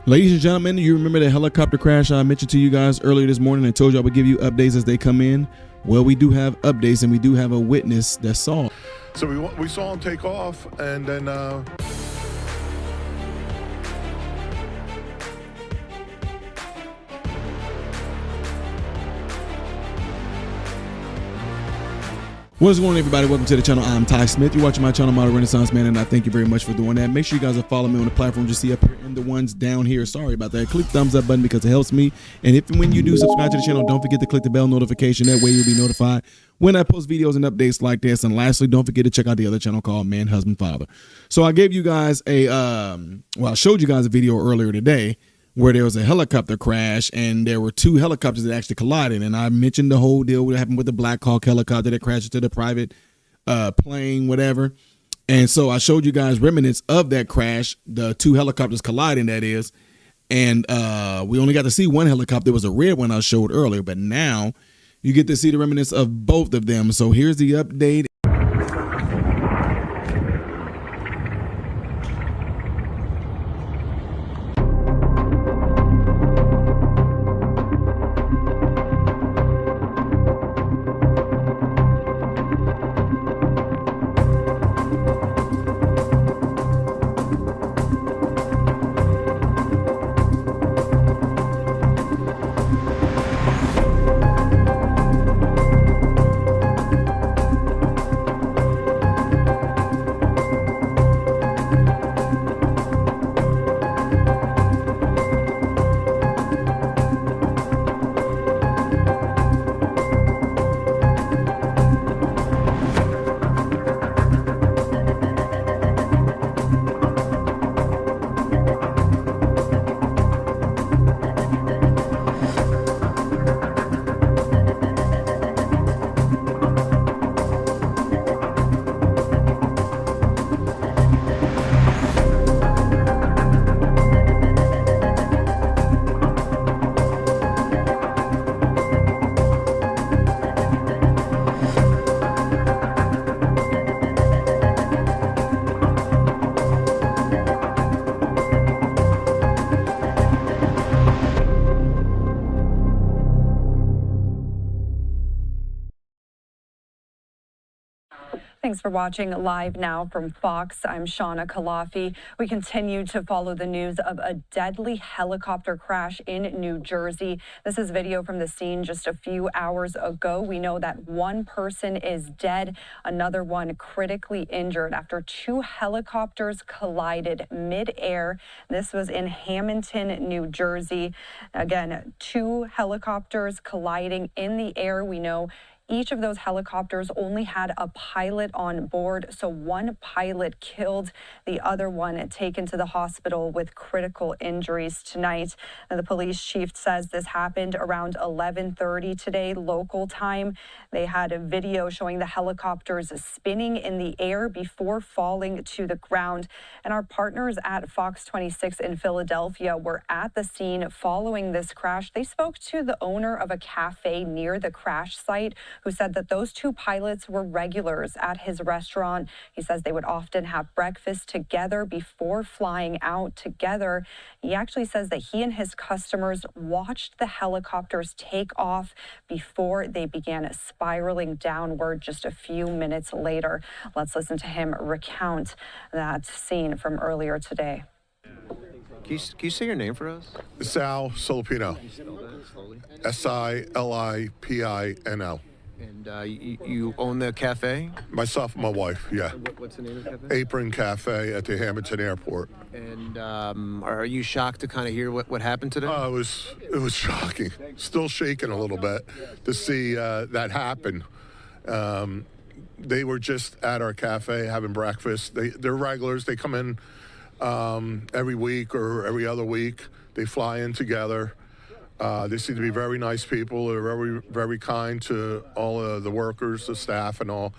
Ladies and gentlemen, you remember the helicopter crash I mentioned to you guys earlier this morning and told you I would give you updates as they come in? Well, we do have updates and we do have a witness that saw. So we saw him take off, and then What's going on, everybody? Welcome to the channel. I'm Ty Smith. You're watching my channel, Modern Renaissance Man, and I thank you very much for doing that. Make sure you guys are following me on the platforms you see up here and the ones down here. Sorry about that. Click the thumbs up button because it helps me. And if and when you do subscribe to the channel, don't forget to click the bell notification. That way you'll be notified when I post videos and updates like this. And lastly, don't forget to check out the other channel called Man, Husband, Father. So I gave you guys I showed you guys a video earlier today where there was a helicopter crash and there were two helicopters that actually collided. And I mentioned the whole deal that happened with the Black Hawk helicopter that crashed into the private plane, whatever. And so I showed you guys remnants of that crash, the two helicopters colliding, that is. And we only got to see one helicopter. It was a red one I showed earlier, but now you get to see the remnants of both of them. So here's the update. Thanks for watching live now from Fox. I'm Shauna Kalafi. We continue to follow the news of a deadly helicopter crash in New Jersey. This is video from the scene just a few hours ago. We know that one person is dead, another one critically injured after two helicopters collided mid-air. This was in Hamilton, New Jersey. Again, two helicopters colliding in the air. We know each of those helicopters only had a pilot on board, so one pilot killed, the other one taken to the hospital with critical injuries tonight. And the police chief says this happened around 11:30 today, local time. They had a video showing the helicopters spinning in the air before falling to the ground. And our partners at Fox 26 in Philadelphia were at the scene following this crash. They spoke to the owner of a cafe near the crash site, who said that those two pilots were regulars at his restaurant. He says they would often have breakfast together before flying out together. He actually says that he and his customers watched the helicopters take off before they began spiraling downward just a few minutes later. Let's listen to him recount that scene from earlier today. Can you say your name for us? Sal Silipino. Silipino. And you own the cafe? Myself and my wife, yeah. What's the name of the cafe? Apron Cafe at the Hamilton Airport. And are you shocked to kind of hear what happened today? It was shocking. Still shaking a little bit to see that happen. They were just at our cafe having breakfast. They're regulars. They come in every week or every other week. They fly in together. They seem to be very nice people. They're very, very kind to all of the workers, the staff, and all.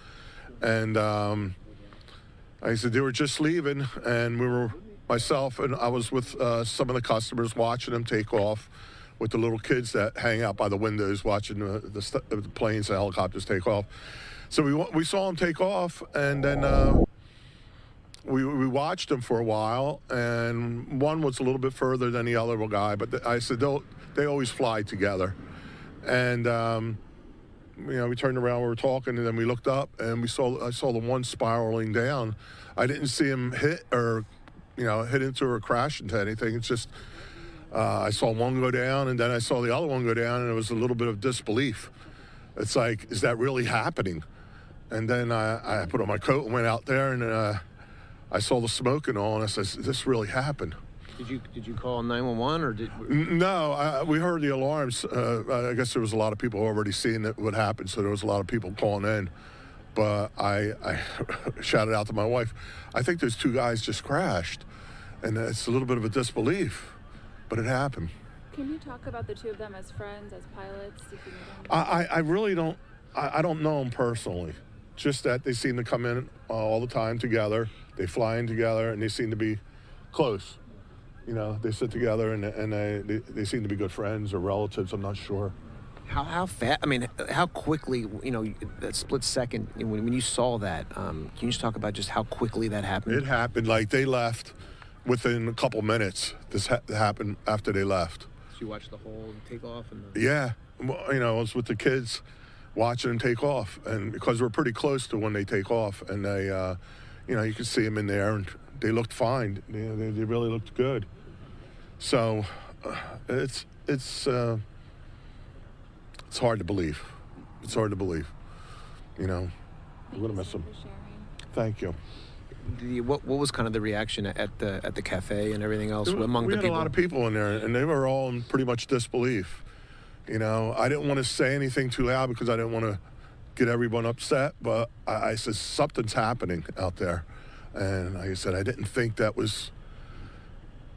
And I said they were just leaving, and myself and I was with some of the customers watching them take off with the little kids that hang out by the windows watching the planes and helicopters take off. So we saw them take off, and then we watched them for a while, and one was a little bit further than the other guy, but I said they always fly together. And we turned around, we were talking, and then we looked up, and I saw the one spiraling down. I didn't see him hit or hit into or crash into anything. It's just I saw one go down, and then I saw the other one go down, and it was a little bit of disbelief. It's like, is that really happening? And then I put on my coat and went out there, and I saw the smoke and all, and I said, this really happened. Did you call 911 or did? No, we heard the alarms. I guess there was a lot of people already seeing what happened, so there was a lot of people calling in. But I shouted out to my wife, I think those two guys just crashed. And it's a little bit of a disbelief, but it happened. Can you talk about the two of them as friends, as pilots? If you know them? I really don't. I don't know them personally. Just that they seem to come in all the time together. They fly in together, and they seem to be close. They sit together, and they seem to be good friends or relatives. I'm not sure. How fast? I mean, how quickly? That split second when you saw that. Can you just talk about just how quickly that happened? It happened like they left within a couple minutes. This happened after they left. So you watched the whole takeoff and. Yeah, I was with the kids, watching them take off, and because we're pretty close to when they take off, and they, you can see them in there, and they looked fine. They really looked good. So, it's hard to believe. It's hard to believe. I'm gonna miss them. Thank you Thank for sharing. you. What was kind of the reaction at the cafe and everything else among we the had people? a lot of people in there, and they were all in pretty much disbelief. I didn't want to say anything too loud because I didn't want to get everyone upset, but I said, something's happening out there. And like I said, I didn't think that was...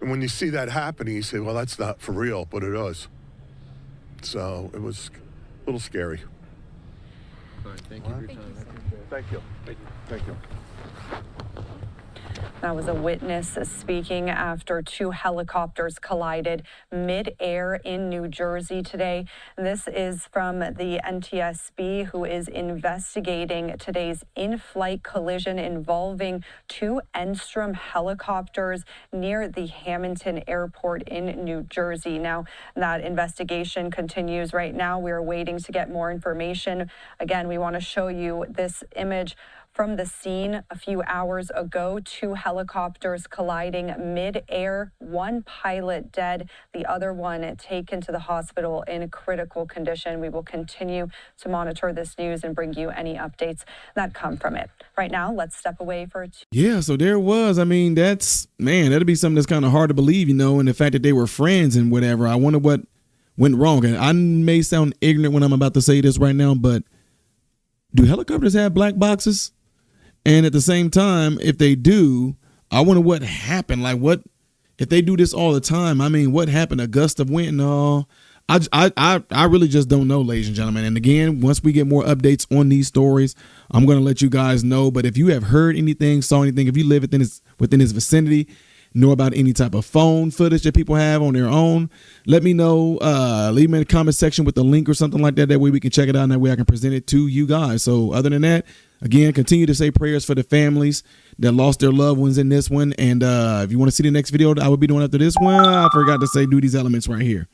And when you see that happening, you say, well, that's not for real, but it was. So it was a little scary. All right, thank you for your time. Thank you. Thank you. That was a witness speaking after two helicopters collided mid-air in New Jersey today. This is from the NTSB, who is investigating today's in-flight collision involving two Enstrom helicopters near the Hamilton Airport in New Jersey. Now, that investigation continues right now. We're waiting to get more information. Again, we want to show you this image from the scene a few hours ago. Two helicopters colliding mid-air, one pilot dead, the other one taken to the hospital in critical condition. We will continue to monitor this news and bring you any updates that come from it. Right now, let's step away for Yeah, so there was. I mean, that'd be something that's kind of hard to believe, and the fact that they were friends and whatever. I wonder what went wrong. And I may sound ignorant when I'm about to say this right now, but do helicopters have black boxes? And at the same time, if they do, I wonder what happened. Like, what if they do this all the time? I mean, what happened? A gust of wind? No, I really just don't know, ladies and gentlemen. And again, once we get more updates on these stories, I'm going to let you guys know. But if you have heard anything, saw anything, if you live within his vicinity, know about any type of phone footage that people have on their own, let me know. Leave me in the comment section with the link or something like that. That way we can check it out, and that way I can present it to you guys. So other than that, again, continue to say prayers for the families that lost their loved ones in this one. And if you want to see the next video that I will be doing after this one, I forgot to say, do these elements right here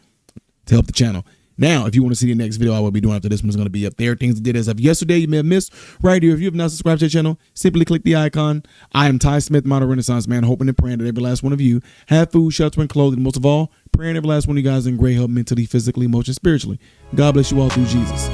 to help the channel. Now, if you want to see the next video I will be doing after this one, is going to be up there. Things I did as of yesterday, you may have missed right here. If you have not subscribed to the channel, simply click the icon. I am Ty Smith, Modern Renaissance Man, hoping and praying that every last one of you have food, shelter, and clothing. Most of all, praying every last one of you guys in great health, mentally, physically, emotionally, spiritually. God bless you all through Jesus.